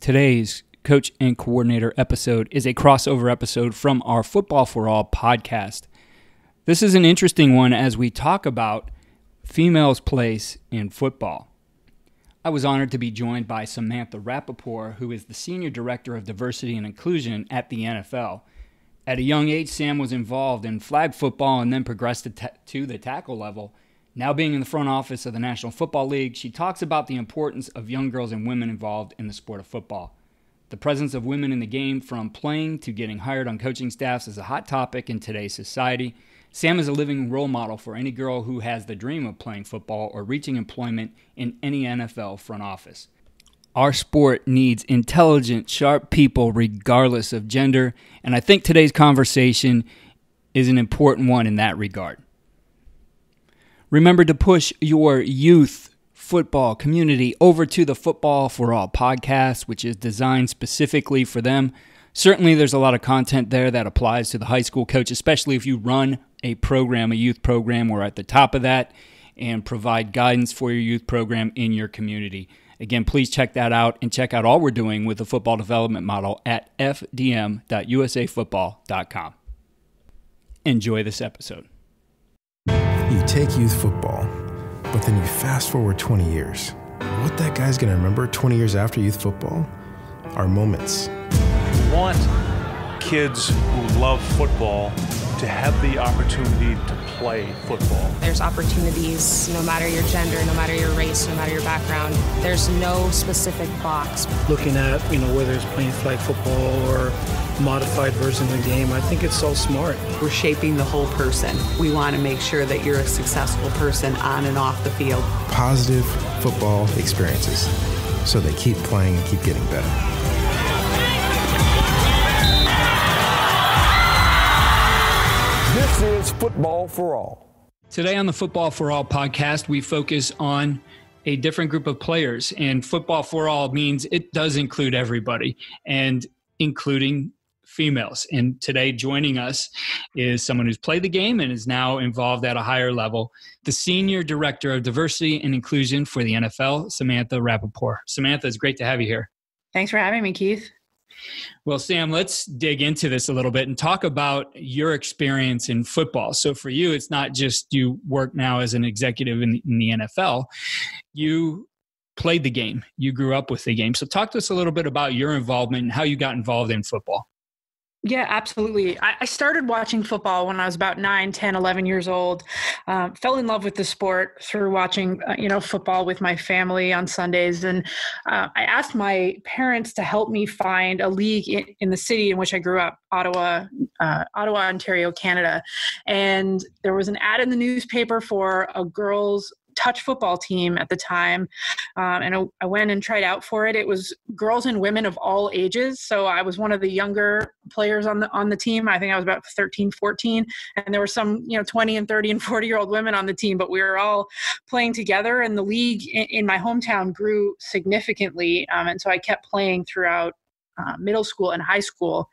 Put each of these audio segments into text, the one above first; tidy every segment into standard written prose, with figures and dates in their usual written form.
Today's Coach and Coordinator episode is a crossover episode from our Football for All podcast. This is an interesting one as we talk about females' place in football. I was honored to be joined by Samantha Rapaport, who is the Senior Director of Diversity and Inclusion at the NFL. At a young age, Sam was involved in flag football and then progressed to the tackle level. Now being in the front office of the National Football League, she talks about the importance of young girls and women involved in the sport of football. The presence of women in the game, from playing to getting hired on coaching staffs, is a hot topic in today's society. Sam is a living role model for any girl who has the dream of playing football or reaching employment in any NFL front office. Our sport needs intelligent, sharp people regardless of gender, and I think today's conversation is an important one in that regard. Remember to push your youth football community over to the Football for All podcast, which is designed specifically for them. Certainly there's a lot of content there that applies to the high school coach, especially if you run a program, a youth program. We're at the top of that and provide guidance for your youth program in your community. Again, please check that out and check out all we're doing with the football development model at fdm.usafootball.com. Enjoy this episode. You take youth football, but then you fast forward 20 years. What that guy's going to remember 20 years after youth football are moments. We want kids who love football to have the opportunity to play football. There's opportunities no matter your gender, no matter your race, no matter your background. There's no specific box. Looking at, whether it's playing flag football or modified version of the game, I think it's all smart. We're shaping the whole person. We want to make sure that you're a successful person on and off the field. Positive football experiences, so they keep playing and keep getting better. This is Football for All. Today on the Football for All podcast, we focus on a different group of players, and Football for All means it does include everybody, and including females. And today joining us is someone who's played the game and is now involved at a higher level, the Senior Director of Diversity and Inclusion for the NFL, Samantha Rapaport. Samantha, it's great to have you here. Thanks for having me, Keith. Well, Sam, let's dig into this a little bit and talk about your experience in football. So for you, it's not just you work now as an executive in the NFL. You played the game. You grew up with the game. So talk to us a little bit about your involvement and how you got involved in football. Yeah, absolutely. I started watching football when I was about 9, 10, 11 years old. Fell in love with the sport through watching, football with my family on Sundays. And I asked my parents to help me find a league in the city in which I grew up, Ottawa, Ontario, Canada. And there was an ad in the newspaper for a girls' touch football team at the time. And I went and tried out for it. It was girls and women of all ages. So I was one of the younger players on the team. I think I was about 13, 14. And there were some, 20 and 30 and 40-year-old women on the team, but we were all playing together. And the league in my hometown grew significantly. And so I kept playing throughout middle school and high school.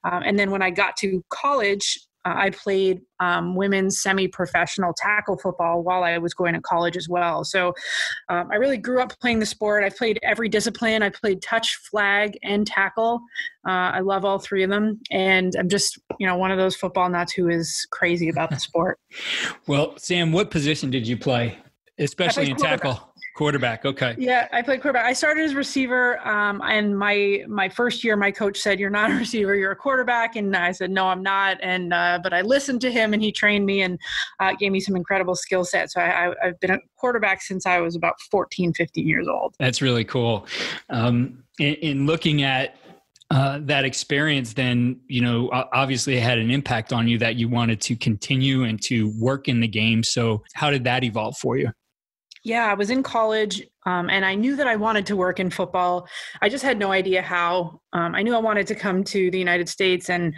And then when I got to college, I played women's semi-professional tackle football while I was going to college as well. So I really grew up playing the sport. I played every discipline. I played touch, flag, and tackle. I love all three of them. And I'm just, one of those football nuts who is crazy about the sport. Well, Sam, what position did you play, especially in tackle? Quarterback. Okay. Yeah, I played quarterback. I started as receiver, and my first year, my coach said, "You're not a receiver, you're a quarterback." And I said, "No, I'm not." And but I listened to him, and he trained me and gave me some incredible skill sets. So I've been a quarterback since I was about 14, 15 years old. That's really cool. In looking at that experience, then, obviously it had an impact on you that you wanted to continue and to work in the game. So how did that evolve for you? Yeah, I was in college, and I knew that I wanted to work in football. I just had no idea how. I knew I wanted to come to the United States and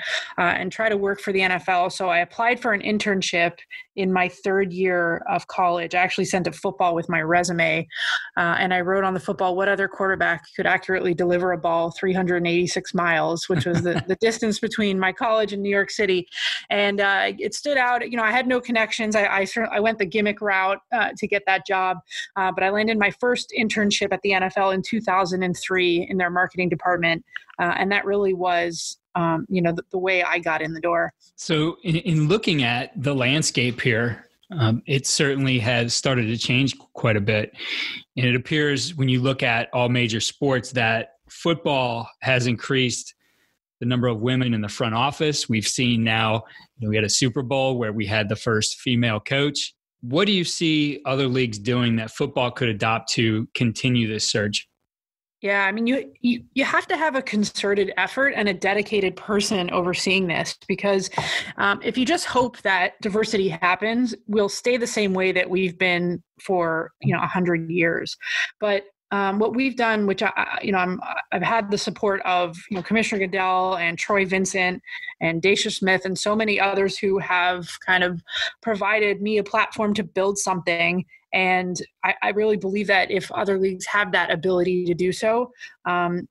try to work for the NFL. So I applied for an internship in my third year of college. I actually sent a football with my resume, and I wrote on the football, what other quarterback could accurately deliver a ball 386 miles, which was the distance between my college and New York City. And it stood out. I had no connections. I went the gimmick route to get that job, but I landed my first internship at the NFL in 2003 in their marketing department, and that really was the way I got in the door. So in looking at the landscape here, it certainly has started to change quite a bit. And it appears when you look at all major sports that football has increased the number of women in the front office. We've seen now, we had a Super Bowl where we had the first female coach. What do you see other leagues doing that football could adopt to continue this surge? Yeah, I mean, you have to have a concerted effort and a dedicated person overseeing this, because if you just hope that diversity happens, we'll stay the same way that we've been for 100 years. But what we've done, which I've had the support of Commissioner Goodell and Troy Vincent and Dacia Smith and so many others who have kind of provided me a platform to build something. And I really believe that if other leagues have that ability to do so, and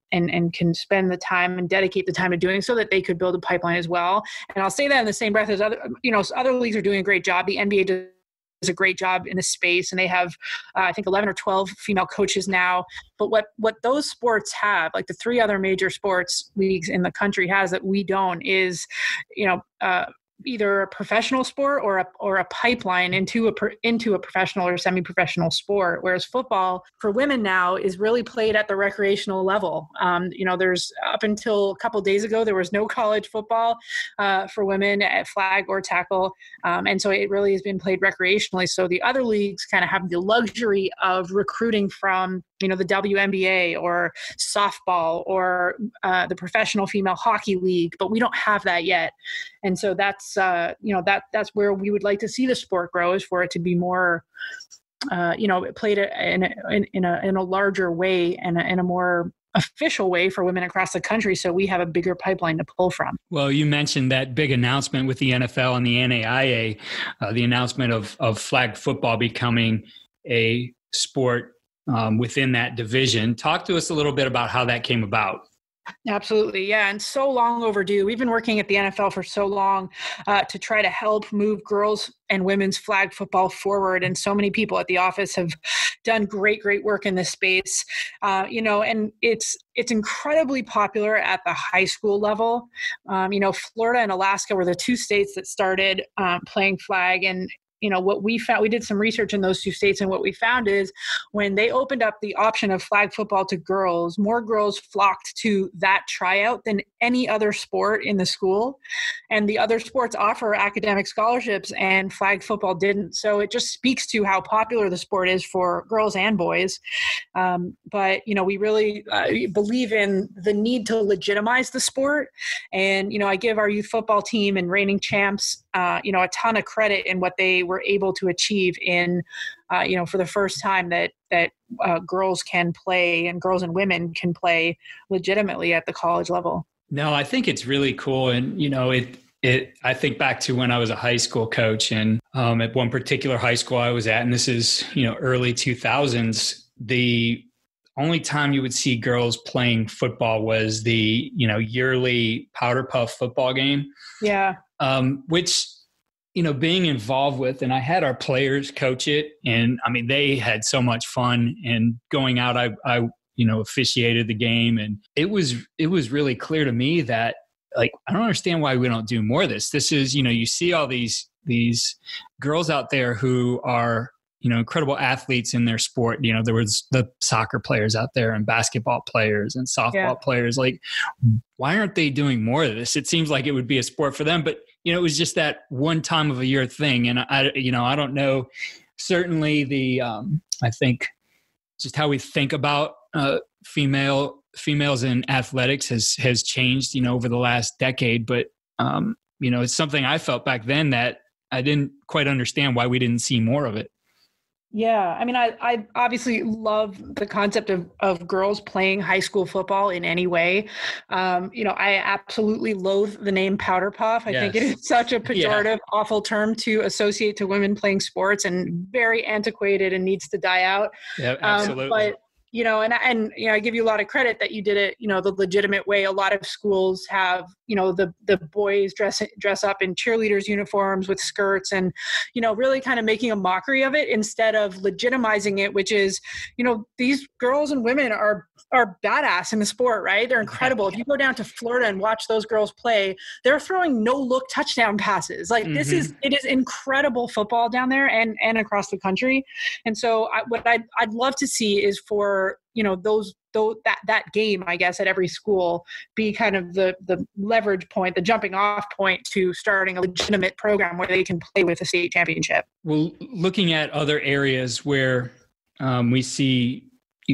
can spend the time and dedicate the time to doing so, that they could build a pipeline as well. And I'll say that in the same breath as other leagues are doing a great job. The NBA does a great job in this space, and they have I think 11 or 12 female coaches now. But what those sports have, like the three other major sports leagues in the country has that we don't, is either a professional sport or a pipeline into a professional or semi-professional sport. Whereas football for women now is really played at the recreational level. There's up until a couple of days ago, there was no college football for women at flag or tackle. And so it really has been played recreationally. So the other leagues kind of have the luxury of recruiting from the WNBA or softball or the professional female hockey league, but we don't have that yet. And so that's where we would like to see the sport grow, is for it to be more played in a larger way and in a more official way for women across the country, so we have a bigger pipeline to pull from. Well, you mentioned that big announcement with the NFL and the NAIA, the announcement of flag football becoming a sport within that division. Talk to us a little bit about how that came about. Absolutely. Yeah. And so long overdue. We've been working at the NFL for so long to try to help move girls and women's flag football forward. And so many people at the office have done great work in this space. And it's incredibly popular at the high school level. Florida and Alaska were the two states that started playing flag. And what we found, we did some research in those two states, and what we found is when they opened up the option of flag football to girls, more girls flocked to that tryout than any other sport in the school. And the other sports offer academic scholarships, and flag football didn't. So it just speaks to how popular the sport is for girls and boys. But we really believe in the need to legitimize the sport. And, I give our youth football team and reigning champs, a ton of credit in what they were able to achieve in, for the first time that girls can play, and girls and women can play legitimately at the college level. No, I think it's really cool. And, I think back to when I was a high school coach, and at one particular high school I was at, and this is, early 2000s, the only time you would see girls playing football was the, yearly Powder Puff football game. Yeah. Which, being involved with, and I had our players coach it, and I mean, they had so much fun, and going out, I officiated the game, and it was really clear to me that, like, I don't understand why we don't do more of this. This is, you see all these girls out there who are, incredible athletes in their sport. There was the soccer players out there and basketball players and softball players. Like, why aren't they doing more of this? It seems like it would be a sport for them, but it was just that one time of a year thing. And I don't know, certainly I think just how we think about females in athletics has changed, over the last decade. But, it's something I felt back then that I didn't quite understand why we didn't see more of it. Yeah, I mean, I obviously love the concept of girls playing high school football in any way. I absolutely loathe the name powder puff. I think it is such a pejorative, awful term to associate to women playing sports, and very antiquated and needs to die out. Yeah, absolutely. But I give you a lot of credit that you did it, the legitimate way. A lot of schools have, the boys dress up in cheerleaders uniforms with skirts and, really kind of making a mockery of it instead of legitimizing it, which is, these girls and women are badass in the sport, right? They're incredible. If you go down to Florida and watch those girls play, they're throwing no-look touchdown passes. Like it is incredible football down there and across the country. And so what I'd love to see is for, that game, I guess, at every school be kind of the leverage point, the jumping off point to starting a legitimate program where they can play with a state championship. Well, looking at other areas where we see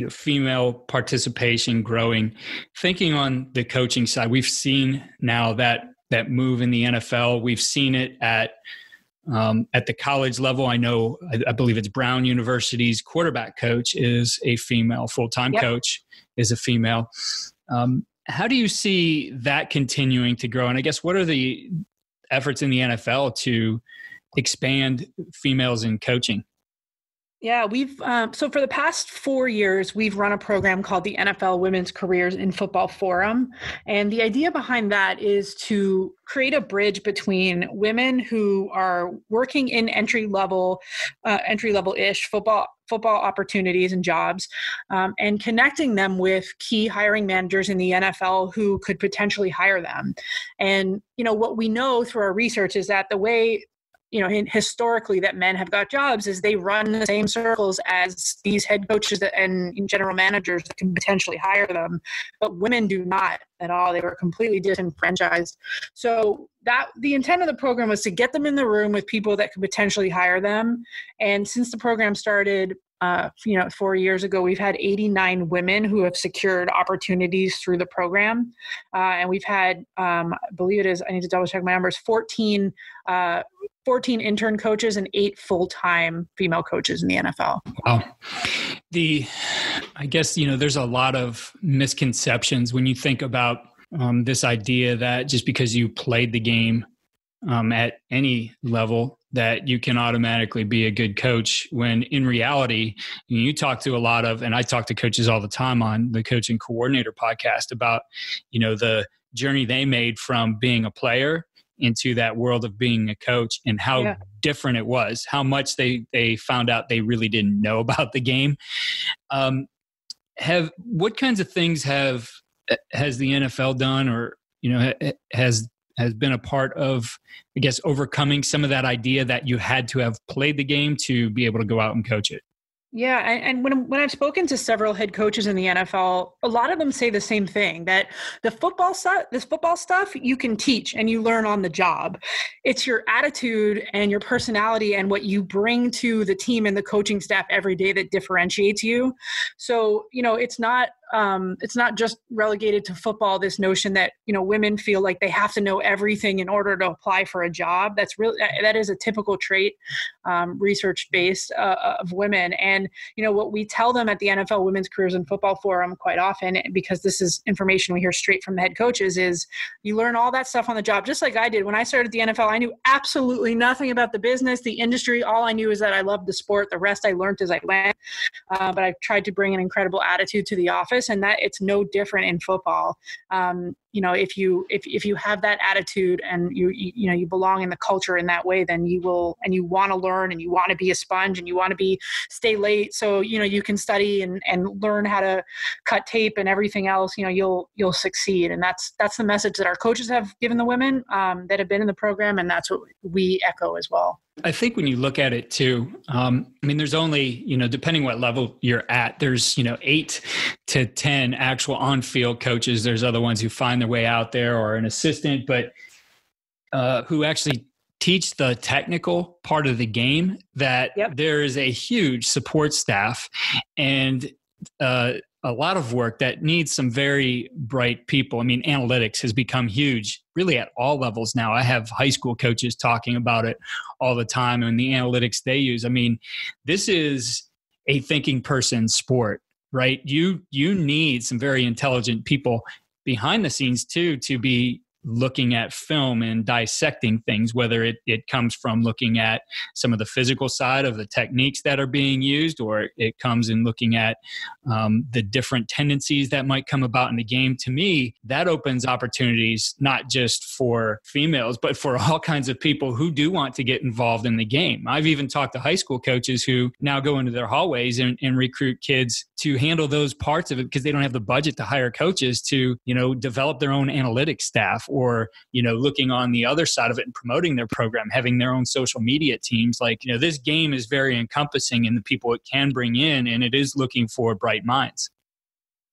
female participation growing, thinking on the coaching side, we've seen now that move in the NFL. We've seen it at the college level. I believe it's Brown University's quarterback coach is a female, full-time coach is a female. How do you see that continuing to grow? And I guess what are the efforts in the NFL to expand females in coaching? Yeah, we've so for the past 4 years, we've run a program called the NFL Women's Careers in Football Forum. And the idea behind that is to create a bridge between women who are working in entry-level-ish football opportunities and jobs, and connecting them with key hiring managers in the NFL who could potentially hire them. And, what we know through our research is that the way historically that men have got jobs is they run the same circles as these head coaches and general managers that can potentially hire them, but women do not at all. They were completely disenfranchised. So that the intent of the program was to get them in the room with people that could potentially hire them. And since the program started 4 years ago, we've had 89 women who have secured opportunities through the program. And we've had, I believe it is, I need to double check my numbers, 14 intern coaches and 8 full-time female coaches in the NFL. Wow. I guess, there's a lot of misconceptions when you think about this idea that just because you played the game at any level that you can automatically be a good coach, when in reality, you talk to a lot of, and I talk to coaches all the time on the Coach and Coordinator podcast about, the journey they made from being a player into that world of being a coach and how different it was, how much they found out they really didn't know about the game. What kinds of things has the NFL done, or, has been a part of, I guess, overcoming some of that idea that you had to have played the game to be able to go out and coach it? Yeah, and when I've spoken to several head coaches in the NFL, a lot of them say the same thing, that this football stuff you can teach and you learn on the job. It's your attitude and your personality and what you bring to the team and the coaching staff every day that differentiates you. So, it's not just relegated to football, this notion that, women feel like they have to know everything in order to apply for a job. That is a typical trait, research-based, of women. And, what we tell them at the NFL Women's Careers in Football Forum quite often, because this is information we hear straight from the head coaches, is you learn all that stuff on the job, just like I did. When I started the NFL, I knew absolutely nothing about the business, the industry. All I knew is that I loved the sport. The rest I learned as I went. But I tried to bring an incredible attitude to the office, and that it's no different in football. If you have that attitude and you belong in the culture in that way, then you will, and you want to learn and you want to be a sponge and you want to stay late. So, you can study and learn how to cut tape and everything else, you'll succeed. And that's the message that our coaches have given the women that have been in the program. And that's what we echo as well. I think when you look at it too, there's only, depending what level you're at, there's, 8 to 10 actual on-field coaches. There's other ones who find their way out there or an assistant, but who actually teach the technical part of the game, that there is a huge support staff. And a lot of work that needs some very bright people. I mean, analytics has become huge really at all levels now. I have high school coaches talking about it all the time and the analytics they use. I mean, this is a thinking person's sport, right? You need some very intelligent people behind the scenes too to be looking at film and dissecting things, whether it comes from looking at some of the physical side of the techniques that are being used, or it comes in looking at the different tendencies that might come about in the game. To me, that opens opportunities not just for females, but for all kinds of people who do want to get involved in the game. I've even talked to high school coaches who now go into their hallways and recruit kids to handle those parts of it because they don't have the budget to hire coaches to, develop their own analytics staff, or, looking on the other side of it and promoting their program, having their own social media teams. Like, this game is very encompassing in the people it can bring in, and it is looking for bright minds.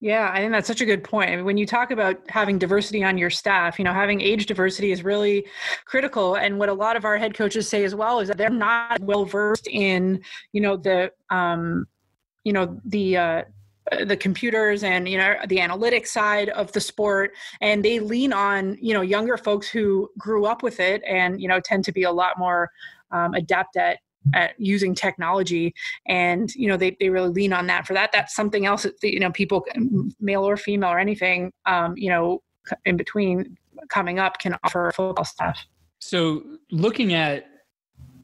Yeah, I think that's such a good point. I mean, when you talk about having diversity on your staff, having age diversity is really critical. And what a lot of our head coaches say as well is that they're not well versed in, the computers and the analytics side of the sport, and they lean on younger folks who grew up with it and tend to be a lot more adept at using technology, and they really lean on that for that. That's something else that people, male or female or anything, in between coming up, can offer football staff. So looking at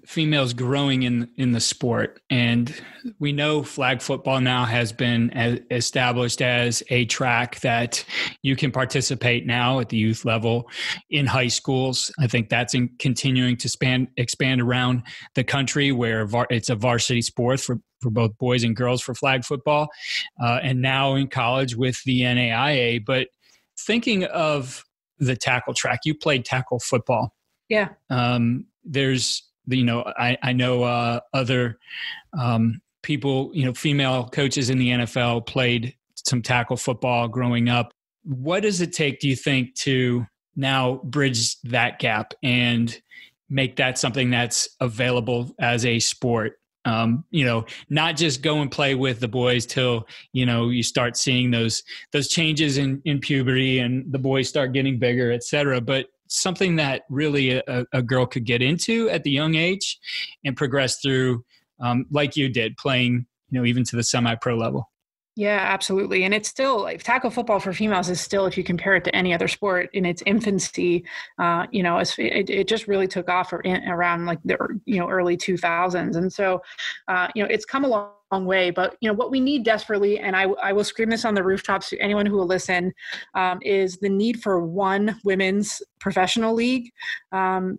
females growing in the sport, and we know flag football now has been established as a track that you can participate now at the youth level in high schools. I think that's continuing to expand around the country, where it's a varsity sport for both boys and girls for flag football, and now in college with the NAIA. But thinking of the tackle track, you played tackle football. Yeah. There's I know other people, female coaches in the NFL played some tackle football growing up. What does it take, do you think, to now bridge that gap and make that something that's available as a sport? Not just go and play with the boys till, you start seeing those changes in puberty and the boys start getting bigger, et cetera, but something that really a girl could get into at the young age and progress through, like you did, playing, even to the semi-pro level. Yeah, absolutely. And it's still, tackle football for females is still, if you compare it to any other sport, in its infancy. It just really took off around the early 2000s. And so, it's come a long way. But, what we need desperately, and I will scream this on the rooftops to anyone who will listen, is the need for one women's professional league,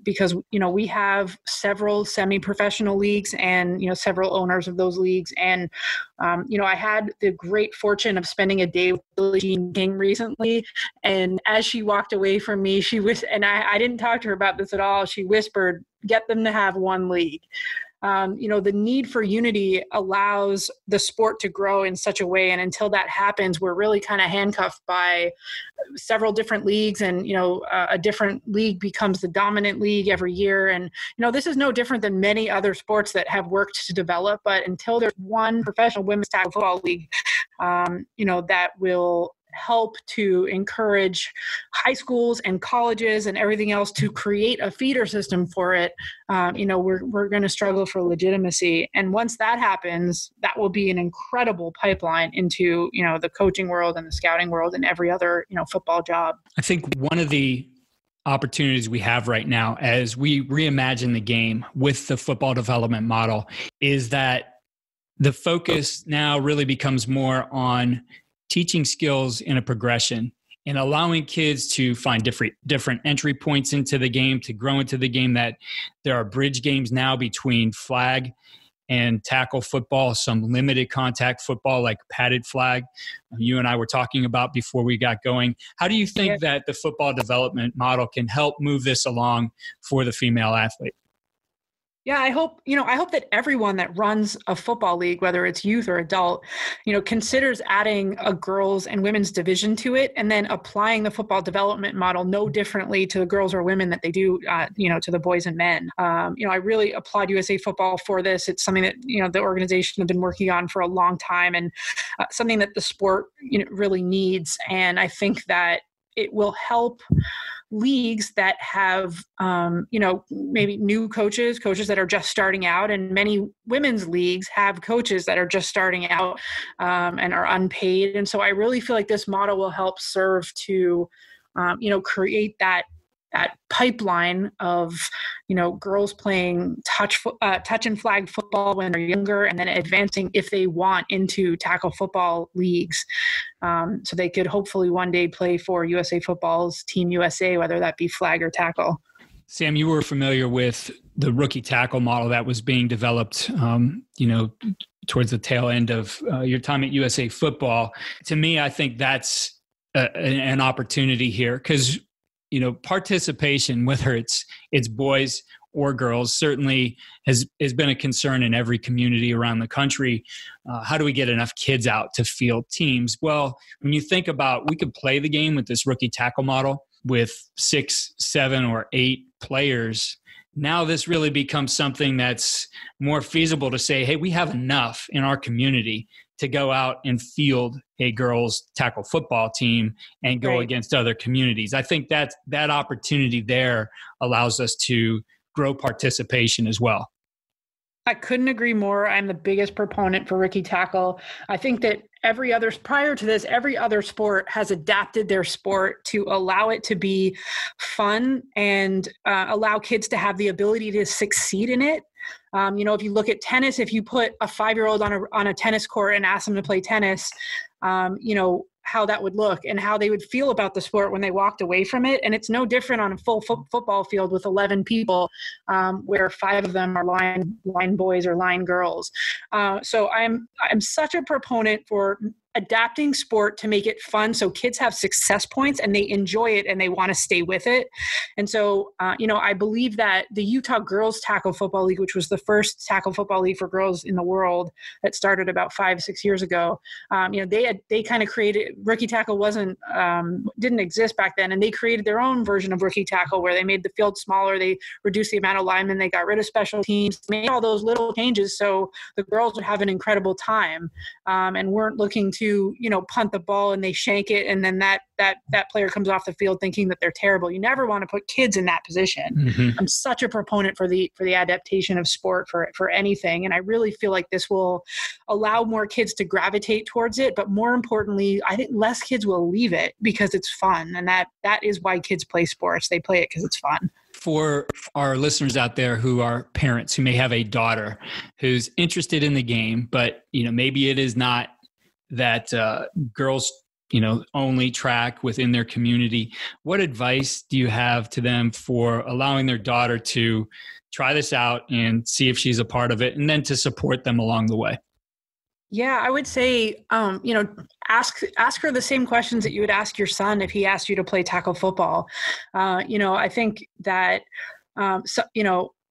because, we have several semi-professional leagues and, several owners of those leagues. And, I had the great fortune of spending a day with Billie Jean King recently. And as she walked away from me, she was, and I didn't talk to her about this at all, she whispered, "Get them to have one league." The need for unity allows the sport to grow in such a way. And until that happens, we're really kind of handcuffed by several different leagues, and, a different league becomes the dominant league every year. And, this is no different than many other sports that have worked to develop. But until there's one professional women's tackle football league, that will help to encourage high schools and colleges and everything else to create a feeder system for it, we're going to struggle for legitimacy. And once that happens, that will be an incredible pipeline into, the coaching world and the scouting world and every other, football job. I think one of the opportunities we have right now as we reimagine the game with the football development model is that the focus now really becomes more on teaching skills in a progression and allowing kids to find different entry points into the game, to grow into the game, that there are bridge games now between flag and tackle football, some limited contact football like padded flag you and I were talking about before we got going. How do you think that the football development model can help move this along for the female athlete? Yeah, I hope that everyone that runs a football league, whether it's youth or adult, considers adding a girls and women's division to it, and then applying the football development model no differently to the girls or women that they do, to the boys and men. I really applaud USA Football for this. It's something that, the organization have been working on for a long time, and something that the sport, really needs. And I think that it will help leagues that have, maybe new coaches that are just starting out, and many women's leagues have coaches that are just starting out and are unpaid. And so I really feel like this model will help serve to, create that pipeline of, girls playing touch and flag football when they're younger, and then advancing if they want into tackle football leagues. So they could hopefully one day play for USA Football's Team USA, whether that be flag or tackle. Sam, you were familiar with the rookie tackle model that was being developed, towards the tail end of your time at USA Football. To me, I think that's an opportunity here, because participation, whether it's boys or girls, certainly has been a concern in every community around the country. How do we get enough kids out to field teams? Well, when you think about, we could play the game with this rookie tackle model with 6, 7, or 8 players. Now this really becomes something that's more feasible to say, hey, we have enough in our community to go out and field a girls tackle football team and go against other communities. I think that opportunity there allows us to grow participation as well. I couldn't agree more. I'm the biggest proponent for rookie tackle. I think that prior to this, every other sport has adapted their sport to allow it to be fun and allow kids to have the ability to succeed in it. If you look at tennis, if you put a 5-year-old on a tennis court and ask them to play tennis, how that would look and how they would feel about the sport when they walked away from it. And it's no different on a full football field with 11 people, where 5 of them are line boys or line girls. So I'm such a proponent for adapting sport to make it fun, so kids have success points and they enjoy it and they want to stay with it. And so, I believe that the Utah Girls Tackle Football League, which was the first tackle football league for girls in the world that started about 5-6 years ago, they kind of created, rookie tackle didn't exist back then, and they created their own version of rookie tackle where they made the field smaller, they reduced the amount of linemen, they got rid of special teams, made all those little changes so the girls would have an incredible time, and weren't looking to punt the ball and they shank it, and then that player comes off the field thinking that they're terrible. You never want to put kids in that position. Mm-hmm. I'm such a proponent for the adaptation of sport for anything, and I really feel like this will allow more kids to gravitate towards it. But more importantly, I think less kids will leave it because it's fun, and that is why kids play sports. They play it because it's fun. For our listeners out there who are parents who may have a daughter who's interested in the game, but maybe it is not that girls only track within their community, what advice do you have to them for allowing their daughter to try this out and see if she's a part of it, and then to support them along the way? Yeah, I would say, ask her the same questions that you would ask your son if he asked you to play tackle football. I think that,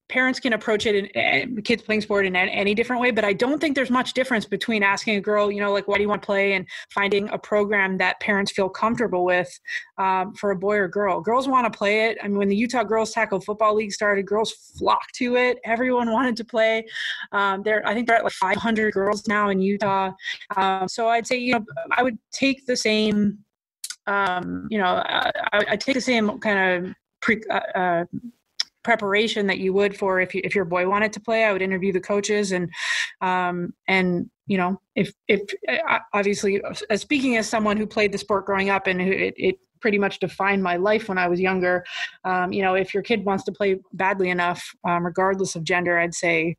parents can approach it and kids playing sport in any different way, but I don't think there's much difference between asking a girl, why do you want to play, and finding a program that parents feel comfortable with for a boy or girl. Girls want to play it. I mean, when the Utah Girls Tackle Football League started, girls flocked to it. Everyone wanted to play. I think they're at like 500 girls now in Utah. So I'd say, I would take the same, I take the same kind of preparation that you would for if your boy wanted to play. I would interview the coaches and if obviously, speaking as someone who played the sport growing up and it pretty much defined my life when I was younger, if your kid wants to play badly enough, regardless of gender, I'd say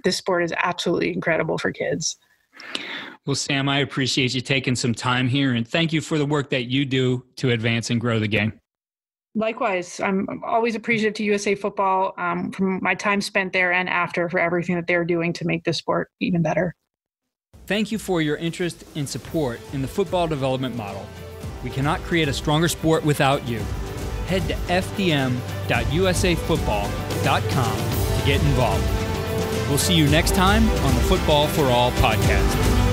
this sport is absolutely incredible for kids. Well, Sam, I appreciate you taking some time here, and thank you for the work that you do to advance and grow the game. Likewise, I'm always appreciative to USA Football from my time spent there and after, for everything that they're doing to make this sport even better. Thank you for your interest and support in the football development model. We cannot create a stronger sport without you. Head to fdm.usafootball.com to get involved. We'll see you next time on the Football for All podcast.